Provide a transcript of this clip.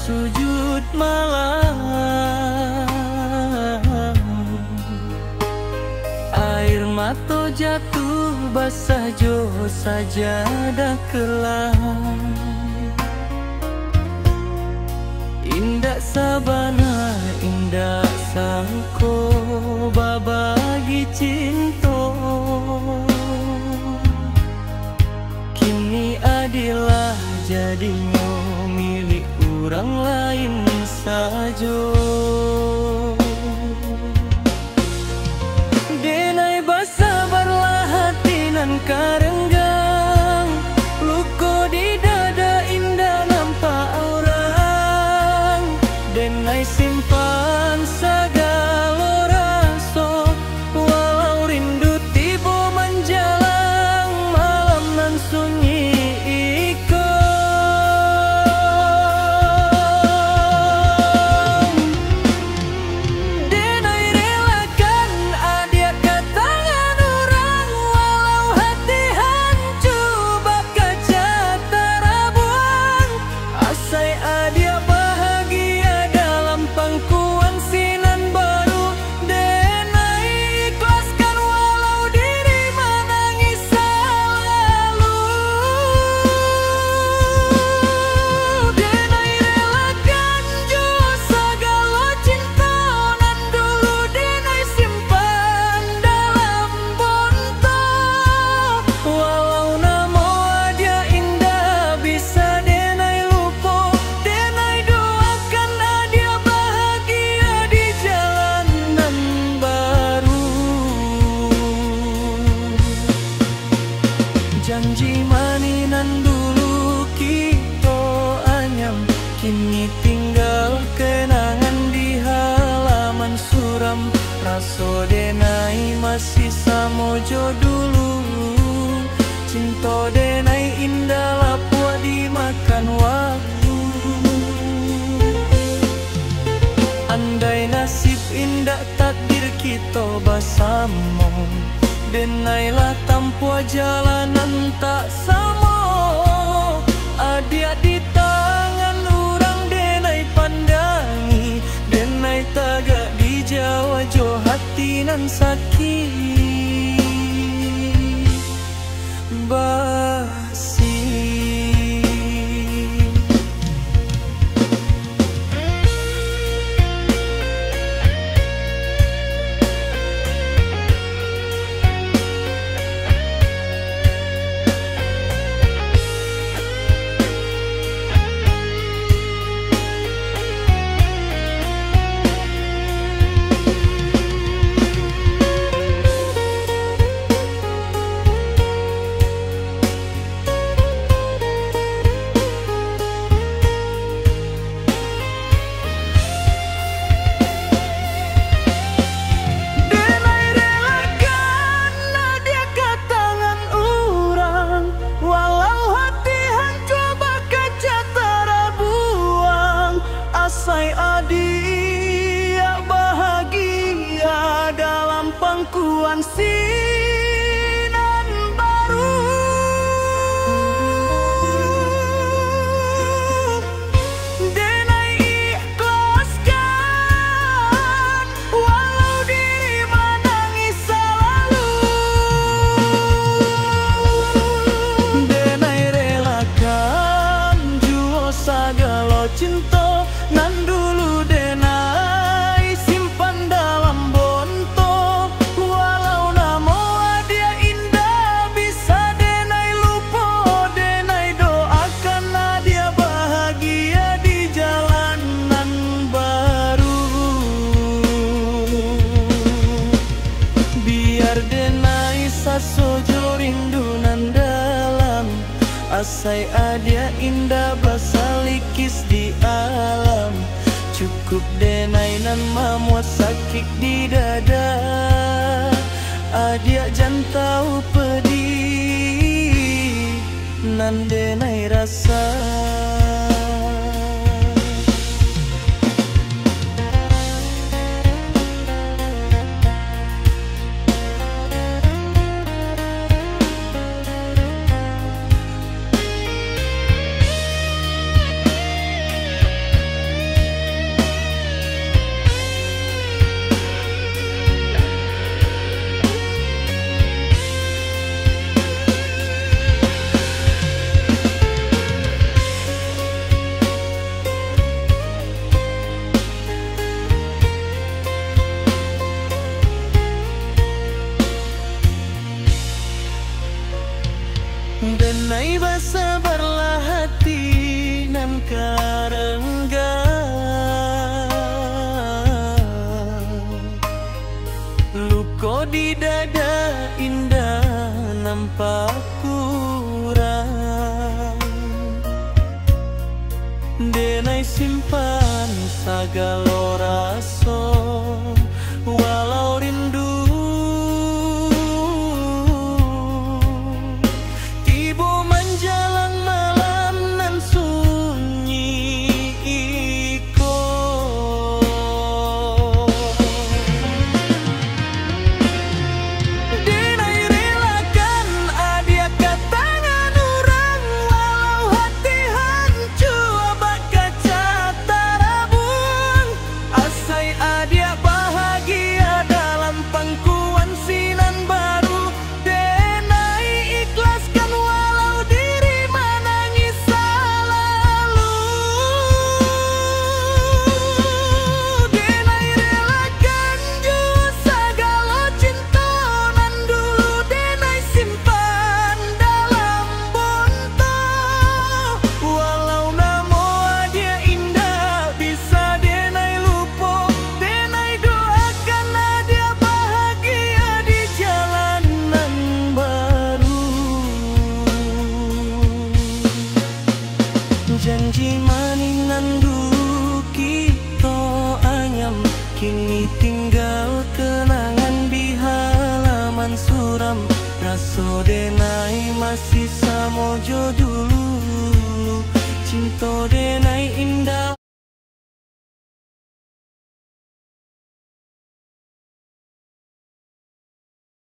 sujud malam, air mata jatuh basah jo sajadah kelam. Indak sabana, indak sangko babagi cinta. Kini adilah jadinya milik orang lain saja. Denai basabarlah hati nan karenggang, luka di dada indah nampak orang. Denai simpan segala rasa, walau rindu tiba menjalang malam nan sunyi ikon. Denai relakan adia ke tangan orang, walau hati hancur bakaca terabuan. Asai adia bahagia dalam pangkuan sinan baru. Denai ikhlaskan walau diri menangis selalu. Denai relakan jua segala cinta nan dulu denai simpan dalam bonto. Walau namo adia indah bisa denai lupa. Denai doakan adia bahagia di jalanan baru. Janji maninan dulu kita anyam, kini tinggal kenangan di halaman suram. Raso denai masih samo jo dulu, cinta denai indah lapua dimakan waktu. Andai nasib indah takdir kita bersama, denailah tanpa jalanan tak sama. Adia di tangan orang denai pandangi, denai tagak di Jawa jo hati nan sakit basi. Denai relakan adia ke tangan orang, walau hati hancur bakaca terabuang. Asai adia bahagia dalam pangkuan sinan baru. Denai ikhlaskan walau diri menangis selalu. Denai relakan jua segala cinta nan dulu denai simpan dalam bonto. Walau namo adia indah bisa denai lupa. Denai doakan adia bahagia di jalanan baru. Biar denai sasojo rindu nan dalam, asai adia indah basalikis di alam. Cukup denai nan memuat sakit di dada, adia jan tahu pedih nan denai rasa. renggang. Luko di dada indah nampak kurang. Denai simpan sagala rasa